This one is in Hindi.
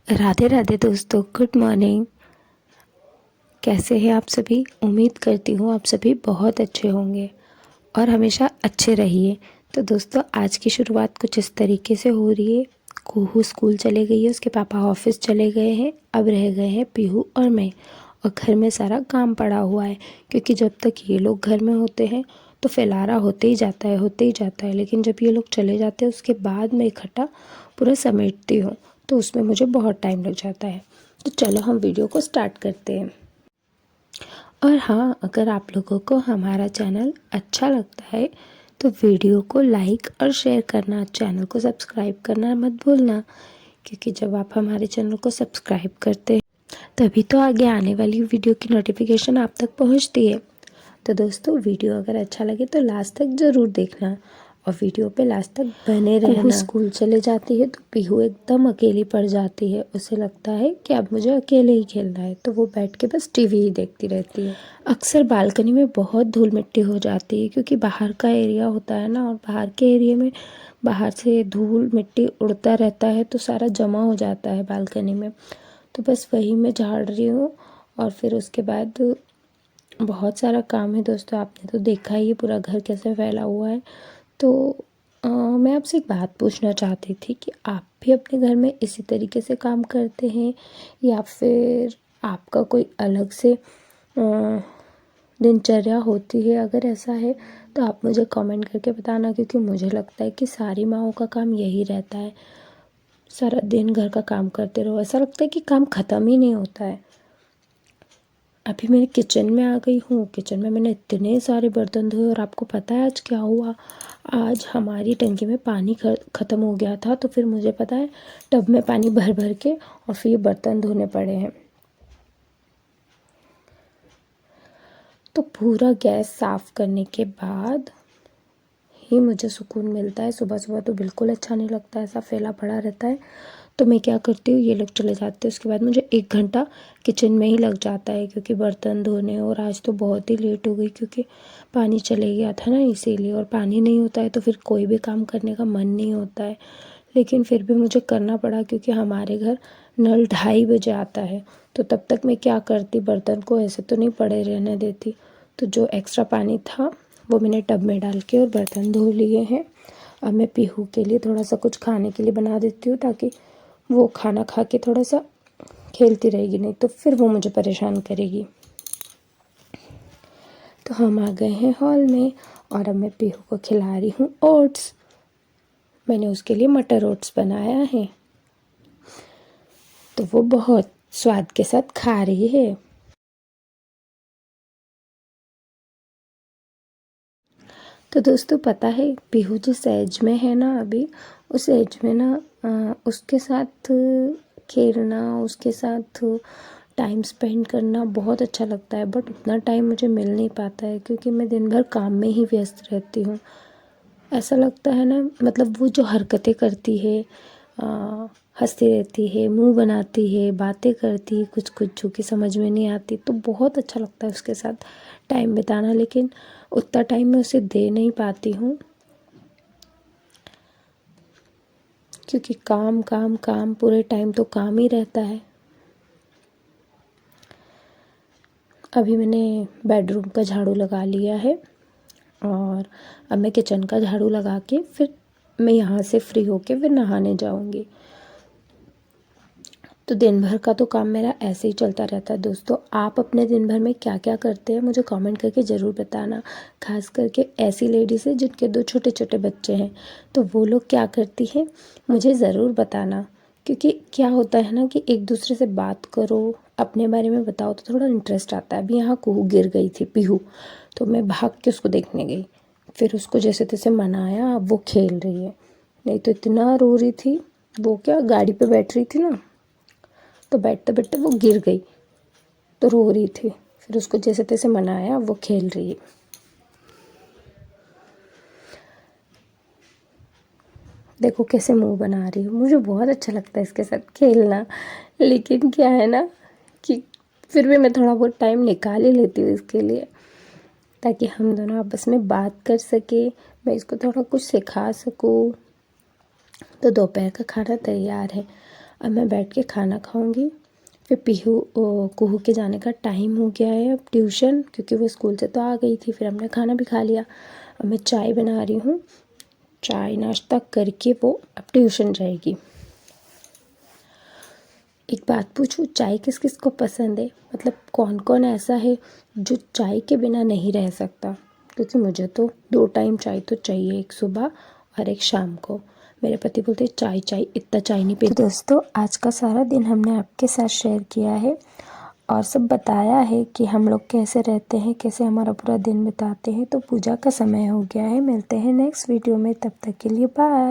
राधे राधे दोस्तों, गुड मॉर्निंग। कैसे हैं आप सभी? उम्मीद करती हूँ आप सभी बहुत अच्छे होंगे और हमेशा अच्छे रहिए। तो दोस्तों, आज की शुरुआत कुछ इस तरीके से हो रही है। कुहू स्कूल चले गई है, उसके पापा ऑफिस चले गए हैं, अब रह गए हैं पीहू और मैं। और घर में सारा काम पड़ा हुआ है, क्योंकि जब तक ये लोग घर में होते हैं तो फैलारा होते ही जाता है, लेकिन जब ये लोग चले जाते हैं उसके बाद मैं इकट्ठा पूरा समेटती हूँ, तो उसमें मुझे बहुत टाइम लग जाता है। तो चलो हम वीडियो को स्टार्ट करते हैं। और हाँ, अगर आप लोगों को हमारा चैनल अच्छा लगता है तो वीडियो को लाइक और शेयर करना, चैनल को सब्सक्राइब करना मत भूलना, क्योंकि जब आप हमारे चैनल को सब्सक्राइब करते हैं तभी तो आगे आने वाली वीडियो की नोटिफिकेशन आप तक पहुंचती है। तो दोस्तों, वीडियो अगर अच्छा लगे तो लास्ट तक ज़रूर देखना और वीडियो पे लास्ट तक बने रहना। स्कूल चले जाती है तो पीहू एकदम अकेली पड़ जाती है। उसे लगता है कि अब मुझे अकेले ही खेलना है, तो वो बैठ के बस टीवी ही देखती रहती है। अक्सर बालकनी में बहुत धूल मिट्टी हो जाती है, क्योंकि बाहर का एरिया होता है ना, और बाहर के एरिया में बाहर से धूल मिट्टी उड़ता रहता है तो सारा जमा हो जाता है बालकनी में। तो बस वही मैं झाड़ रही हूँ। और फिर उसके बाद बहुत सारा काम है दोस्तों, आपने तो देखा ही है पूरा घर कैसे फैला हुआ है। तो मैं आपसे एक बात पूछना चाहती थी कि आप भी अपने घर में इसी तरीके से काम करते हैं, या फिर आपका कोई अलग से दिनचर्या होती है? अगर ऐसा है तो आप मुझे कमेंट करके बताना, क्योंकि मुझे लगता है कि सारी माँओं का काम यही रहता है। सारा दिन घर का काम करते रहो, ऐसा लगता है कि काम ख़त्म ही नहीं होता है। अभी मैं किचन में आ गई हूँ। किचन में मैंने इतने सारे बर्तन धोए, और आपको पता है आज क्या हुआ? आज हमारी टंकी में पानी ख़त्म हो गया था, तो फिर मुझे पता है टब में पानी भर भर के और फिर ये बर्तन धोने पड़े हैं। तो पूरा गैस साफ़ करने के बाद ही मुझे सुकून मिलता है। सुबह सुबह तो बिल्कुल अच्छा नहीं लगता, ऐसा फैला पड़ा रहता है। तो मैं क्या करती हूँ, ये लोग चले जाते हैं उसके बाद मुझे 1 घंटा किचन में ही लग जाता है, क्योंकि बर्तन धोने। और आज तो बहुत ही लेट हो गई, क्योंकि पानी चले गया था ना, इसीलिए। और पानी नहीं होता है तो फिर कोई भी काम करने का मन नहीं होता है, लेकिन फिर भी मुझे करना पड़ा, क्योंकि हमारे घर नल 2:30 बजे आता है। तो तब तक मैं क्या करती, बर्तन को ऐसे तो नहीं पड़े रहने देती। तो जो एक्स्ट्रा पानी था वो मैंने टब में डाल के और बर्तन धो लिए हैं। अब मैं पीहू के लिए थोड़ा सा कुछ खाने के लिए बना देती हूँ, ताकि वो खाना खा के थोड़ा सा खेलती रहेगी, नहीं तो फिर वो मुझे परेशान करेगी। तो हम आ गए हैं हॉल में, और अब मैं पीहू को खिला रही हूँ ओट्स। मैंने उसके लिए मटर ओट्स बनाया है, तो वो बहुत स्वाद के साथ खा रही है। तो दोस्तों, पता है पीहू जिस एज में है ना अभी, उस एज में ना उसके साथ खेलना, उसके साथ टाइम स्पेंड करना बहुत अच्छा लगता है। बट उतना टाइम मुझे मिल नहीं पाता है, क्योंकि मैं दिन भर काम में ही व्यस्त रहती हूँ। ऐसा लगता है ना, मतलब वो जो हरकतें करती है, हंसती रहती है, मुंह बनाती है, बातें करती है कुछ कुछ जो कि समझ में नहीं आती, तो बहुत अच्छा लगता है उसके साथ टाइम बिताना। लेकिन उतना टाइम मैं उसे दे नहीं पाती हूँ, क्योंकि काम काम काम, पूरे टाइम तो काम ही रहता है। अभी मैंने बेडरूम का झाड़ू लगा लिया है, और अब मैं किचन का झाड़ू लगा के फिर मैं यहाँ से फ्री होके फिर नहाने जाऊँगी। तो दिन भर का तो काम मेरा ऐसे ही चलता रहता है। दोस्तों, आप अपने दिन भर में क्या क्या करते हैं मुझे कमेंट करके ज़रूर बताना। खास करके ऐसी लेडीज़ हैं जिनके 2 छोटे छोटे बच्चे हैं, तो वो लोग क्या करती हैं मुझे ज़रूर बताना। क्योंकि क्या होता है ना कि एक दूसरे से बात करो, अपने बारे में बताओ, तो थोड़ा इंटरेस्ट आता है। अभी यहाँ कुहू गिर गई थी पीहू, तो मैं भाग के उसको देखने गई, फिर उसको जैसे तैसे मनाया, अब वो खेल रही है। नहीं तो इतना रो रही थी। वो क्या गाड़ी पे बैठ रही थी ना, तो बैठते बैठते वो गिर गई, तो रो रही थी। फिर उसको जैसे तैसे मनाया, वो खेल रही है। देखो कैसे मुंह बना रही है, मुझे बहुत अच्छा लगता है इसके साथ खेलना। लेकिन क्या है ना कि फिर भी मैं थोड़ा बहुत टाइम निकाल ही लेती हूँ इसके लिए, ताकि हम दोनों आपस में बात कर सके, मैं इसको थोड़ा कुछ सिखा सकूँ। तो दोपहर का खाना तैयार है। अब मैं बैठ के खाना खाऊंगी। फिर कुहू के जाने का टाइम हो गया है अब ट्यूशन, क्योंकि वो स्कूल से तो आ गई थी। फिर हमने खाना भी खा लिया। अब मैं चाय बना रही हूँ, चाय नाश्ता करके वो अब ट्यूशन जाएगी। एक बात पूछूं, चाय किस किस को पसंद है? मतलब कौन कौन ऐसा है जो चाय के बिना नहीं रह सकता? क्योंकि मुझे तो 2 टाइम चाय तो चाहिए, एक सुबह और एक शाम को। मेरे पति बोलते चाय चाय, इतना चाय नहीं पीते। तो दोस्तों, आज का सारा दिन हमने आपके साथ शेयर किया है और सब बताया है कि हम लोग कैसे रहते हैं, कैसे हमारा पूरा दिन बिताते हैं। तो पूजा का समय हो गया है, मिलते हैं नेक्स्ट वीडियो में, तब तक के लिए बाय।